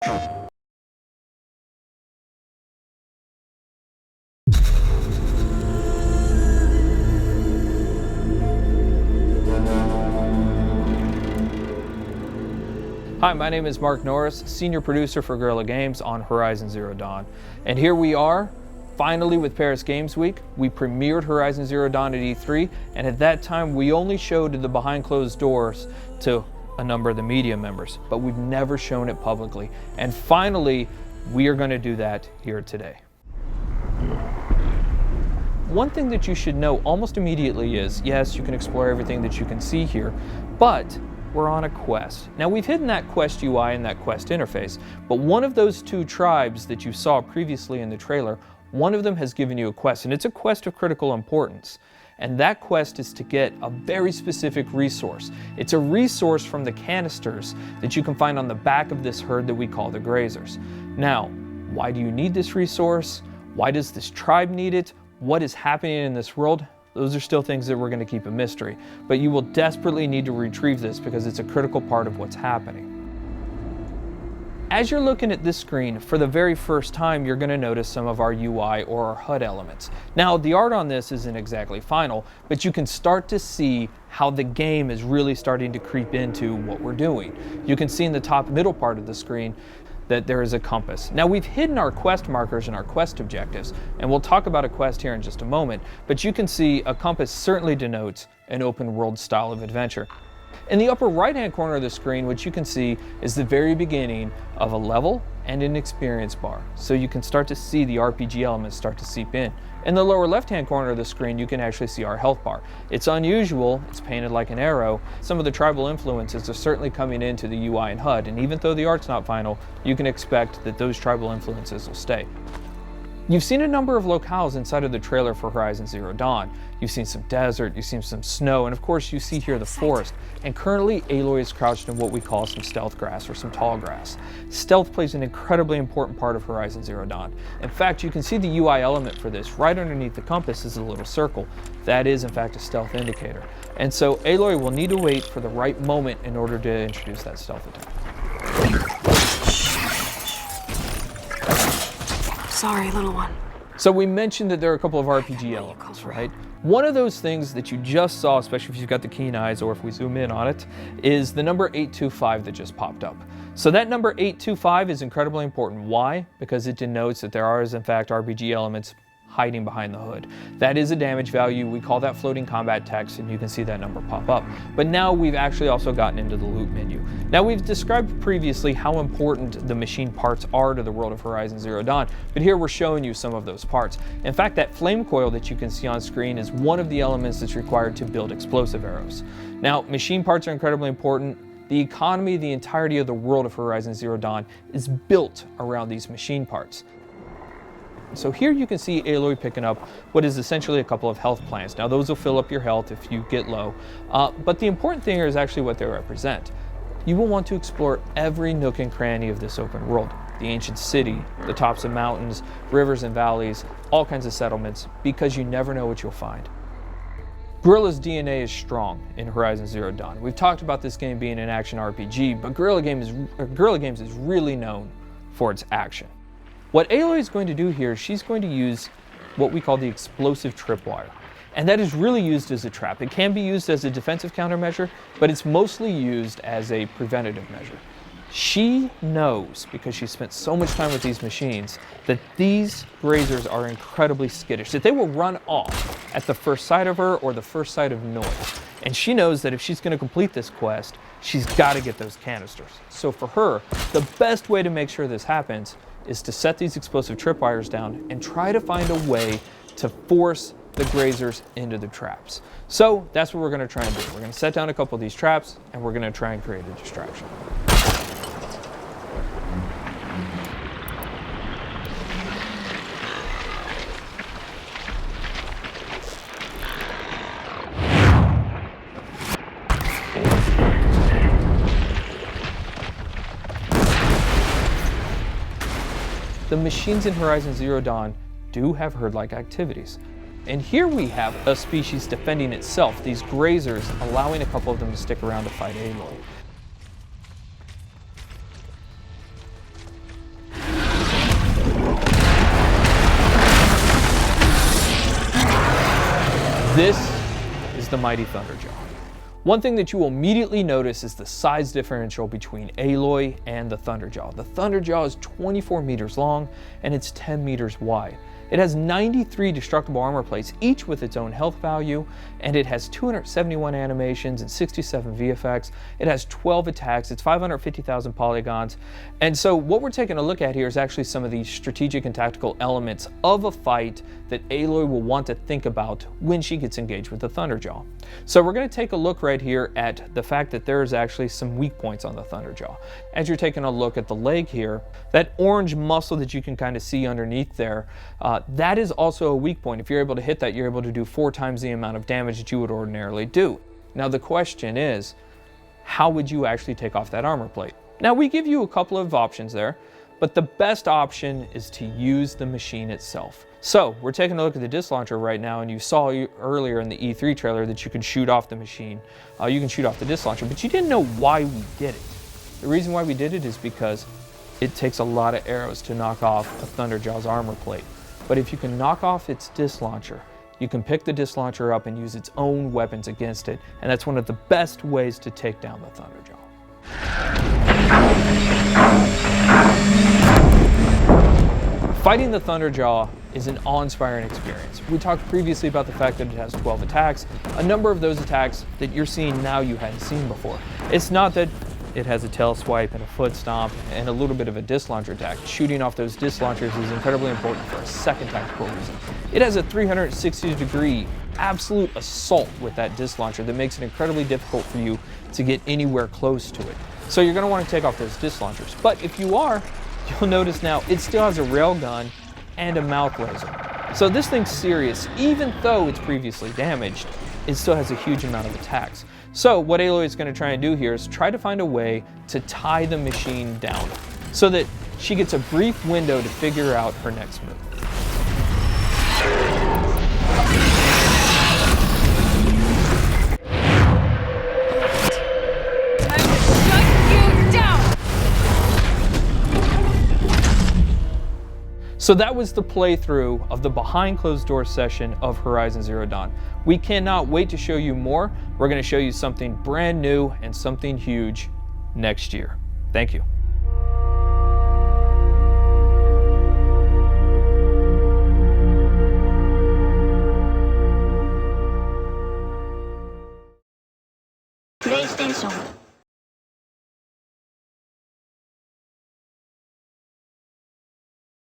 Hi, my name is Mark Norris, Senior Producer for Guerrilla Games on Horizon Zero Dawn. And here we are, finally with Paris Games Week. We premiered Horizon Zero Dawn at E3, and at that time we only showed the behind closed doors to a number of the media members, but we've never shown it publicly. And finally, we are going to do that here today. One thing that you should know almost immediately is, yes, you can explore everything that you can see here, but we're on a quest. Now, we've hidden that quest UI and that quest interface, but one of those two tribes that you saw previously in the trailer, one of them has given you a quest, and it's a quest of critical importance. And that quest is to get a very specific resource. It's a resource from the canisters that you can find on the back of this herd that we call the grazers. Now, why do you need this resource? Why does this tribe need it? What is happening in this world? Those are still things that we're going to keep a mystery, but you will desperately need to retrieve this because it's a critical part of what's happening. As you're looking at this screen, for the very first time, you're going to notice some of our UI or our HUD elements. Now, the art on this isn't exactly final, but you can start to see how the game is really starting to creep into what we're doing. You can see in the top middle part of the screen that there is a compass. Now, we've hidden our quest markers and our quest objectives, and we'll talk about a quest here in just a moment, but you can see a compass certainly denotes an open world style of adventure. In the upper right-hand corner of the screen, what you can see is the very beginning of a level and an experience bar, so you can start to see the RPG elements start to seep in. In the lower left-hand corner of the screen, you can actually see our health bar. It's unusual, it's painted like an arrow. Some of the tribal influences are certainly coming into the UI and HUD, and even though the art's not final, you can expect that those tribal influences will stay. You've seen a number of locales inside of the trailer for Horizon Zero Dawn. You've seen some desert, you've seen some snow, and of course you see here the forest. And currently Aloy is crouched in what we call some stealth grass or some tall grass. Stealth plays an incredibly important part of Horizon Zero Dawn. In fact, you can see the UI element for this. Right underneath the compass is a little circle. That is in fact a stealth indicator. And so Aloy will need to wait for the right moment in order to introduce that stealth attack. Sorry, little one. So we mentioned that there are a couple of RPG elements, right? One of those things that you just saw, especially if you've got the keen eyes or if we zoom in on it, is the number 825 that just popped up. So that number 825 is incredibly important. Why? Because it denotes that there are, in fact, RPG elements hiding behind the hood. That is a damage value. We call that floating combat text, and you can see that number pop up. But now we've actually also gotten into the loot menu. Now, we've described previously how important the machine parts are to the world of Horizon Zero Dawn, but here we're showing you some of those parts. In fact, that flame coil that you can see on screen is one of the elements that's required to build explosive arrows. Now, machine parts are incredibly important. The economy, the entirety of the world of Horizon Zero Dawn is built around these machine parts. So here you can see Aloy picking up what is essentially a couple of health plants. Now, those will fill up your health if you get low, but the important thing here is actually what they represent. You will want to explore every nook and cranny of this open world. The ancient city, the tops of mountains, rivers and valleys, all kinds of settlements, because you never know what you'll find. Guerrilla's DNA is strong in Horizon Zero Dawn. We've talked about this game being an action RPG, but Guerrilla Games is really known for its action. What Aloy is going to do here, she's going to use what we call the explosive tripwire. And that is really used as a trap. It can be used as a defensive countermeasure, but it's mostly used as a preventative measure. She knows, because she spent so much time with these machines, that these grazers are incredibly skittish, that they will run off at the first sight of her or the first sight of noise. And she knows that if she's going to complete this quest, she's got to get those canisters. So for her, the best way to make sure this happens is to set these explosive tripwires down and try to find a way to force the grazers into the traps. So that's what we're going to try and do. We're going to set down a couple of these traps and we're going to try and create a distraction. The machines in Horizon Zero Dawn do have herd-like activities. And here we have a species defending itself, these grazers allowing a couple of them to stick around to fight Aloy. This is the mighty Thunderjaw. One thing that you will immediately notice is the size differential between Aloy and the Thunderjaw. The Thunderjaw is 24 meters long and it's 10 meters wide. It has 93 destructible armor plates, each with its own health value, and it has 271 animations and 67 VFX. It has 12 attacks, it's 550,000 polygons. And so what we're taking a look at here is actually some of the strategic and tactical elements of a fight that Aloy will want to think about when she gets engaged with the Thunderjaw. So we're going to take a look right here at the fact that there's actually some weak points on the Thunderjaw. As you're taking a look at the leg here, that orange muscle that you can kind of see underneath there, that is also a weak point. If you're able to hit that, you're able to do 4 times the amount of damage that you would ordinarily do. Now the question is, how would you actually take off that armor plate? Now we give you a couple of options there, but the best option is to use the machine itself. So we're taking a look at the disc launcher right now, and you saw earlier in the E3 trailer that you can shoot off the machine. You can shoot off the disc launcher, but you didn't know why we did it. The reason why we did it is because it takes a lot of arrows to knock off a Thunderjaw's armor plate. But if you can knock off its disc launcher, you can pick the disc launcher up and use its own weapons against it, and that's one of the best ways to take down the Thunderjaw. Fighting the Thunderjaw is an awe-inspiring experience. We talked previously about the fact that it has 12 attacks. A number of those attacks that you're seeing now you hadn't seen before. It's not that it has a tail swipe and a foot stomp and a little bit of a disc launcher attack. Shooting off those disc launchers is incredibly important for a second tactical reason. It has a 360-degree absolute assault with that disc launcher that makes it incredibly difficult for you to get anywhere close to it. So you're going to want to take off those disc launchers. But if you are, you'll notice now it still has a railgun and a mouth laser. So this thing's serious. Even though it's previously damaged, it still has a huge amount of attacks. So what Aloy is going to try and do here is try to find a way to tie the machine down so that she gets a brief window to figure out her next move. So that was the playthrough of the behind closed door session of Horizon Zero Dawn. We cannot wait to show you more. We're going to show you something brand new and something huge next year. Thank you.